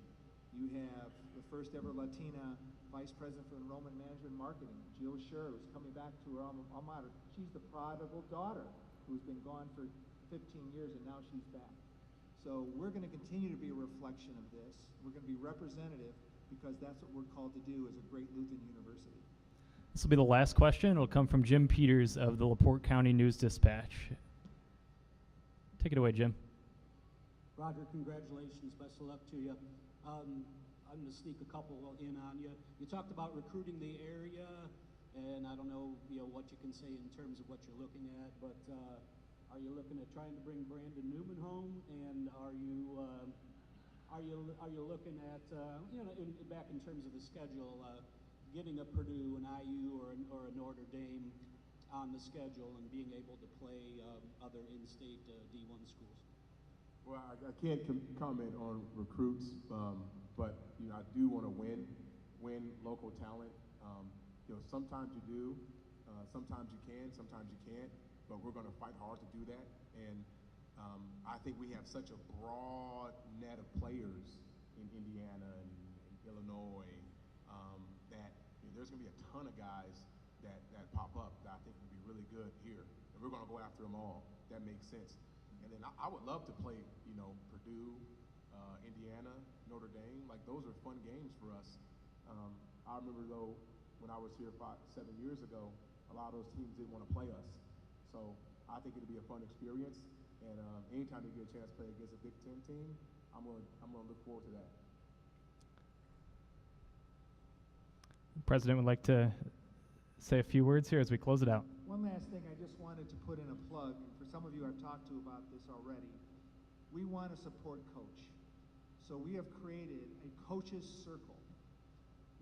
you have the first ever Latina vice president for enrollment management and marketing, Jill Scher, who's coming back to her alma mater. She's the prodigal daughter who's been gone for 15 years, and now she's back. So we're going to continue to be a reflection of this. We're going to be representative because that's what we're called to do as a great Lutheran university. This will be the last question. It'll come from Jim Peters of the LaPorte County News-Dispatch. Take it away, Jim. Roger, congratulations. Best of luck to you. I'm going to sneak a couple in on you. You talked about recruiting the area, and I don't know, what you can say in terms of what you're looking at, but are you looking at trying to bring Brandon Newman home? And are you looking at, back in terms of the schedule, getting a Purdue, an IU, or a Notre Dame on the schedule and being able to play other in-state D1 schools? Well, I can't comment on recruits, but I do want to win local talent. Sometimes you do, sometimes you can, sometimes you can't, but we're going to fight hard to do that. And I think we have such a broad net of players in Indiana and Illinois that there's going to be a ton of guys that pop up that I think would be really good here. And we're going to go after them all. That makes sense. And then I would love to play, Purdue, Indiana, Notre Dame. Like, those are fun games for us. I remember, though, when I was here 7 years ago, a lot of those teams didn't want to play us. So I think it'll be a fun experience. And anytime you get a chance to play against a Big Ten team, I'm gonna look forward to that. The President would like to say a few words here as we close it out. One last thing I just wanted to put in a plug, and for some of you I've talked to about this already. We want to support Coach. So we have created a Coaches Circle,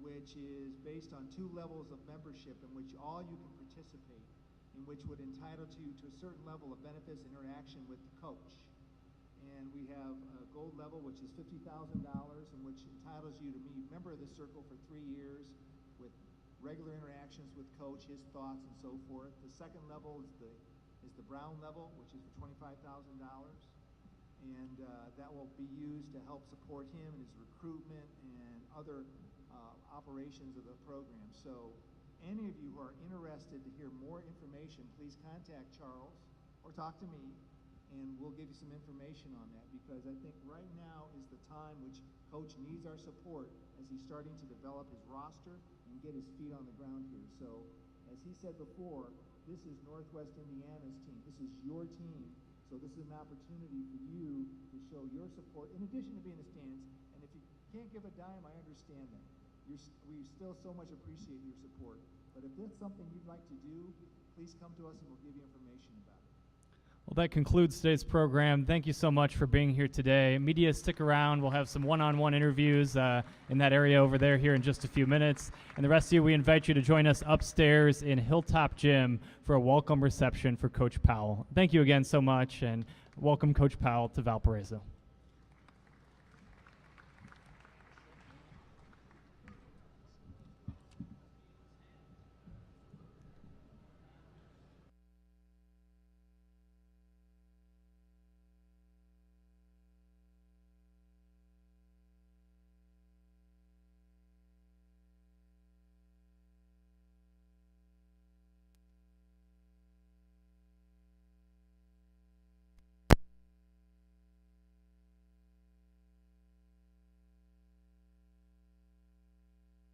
which is based on 2 levels of membership in which all you can participate, in which would entitle you to a certain level of benefits and interaction with the coach. And we have a gold level, which is $50,000, in which entitles you to be a member of the circle for 3 years with regular interactions with coach, his thoughts, and so forth. The second level is the brown level, which is for $25,000. And that will be used to help support him in his recruitment and other operations of the program. So any of you who are interested to hear more information, please contact Charles or talk to me, and we'll give you some information on that, because I think right now is the time which Coach needs our support as he's starting to develop his roster and get his feet on the ground here. So as he said before, this is Northwest Indiana's team. This is your team. So this is an opportunity for you to show your support, in addition to being in the stands. And if you can't give a dime, I understand that. We still so much appreciate your support. But if that's something you'd like to do, please come to us and we'll give you information about it. Well, that concludes today's program. Thank you so much for being here today. Media, stick around. We'll have some one-on-one interviews in that area over there here in just a few minutes. And the rest of you, we invite you to join us upstairs in Hilltop Gym for a welcome reception for Coach Powell. Thank you again so much, and welcome Coach Powell to Valparaiso.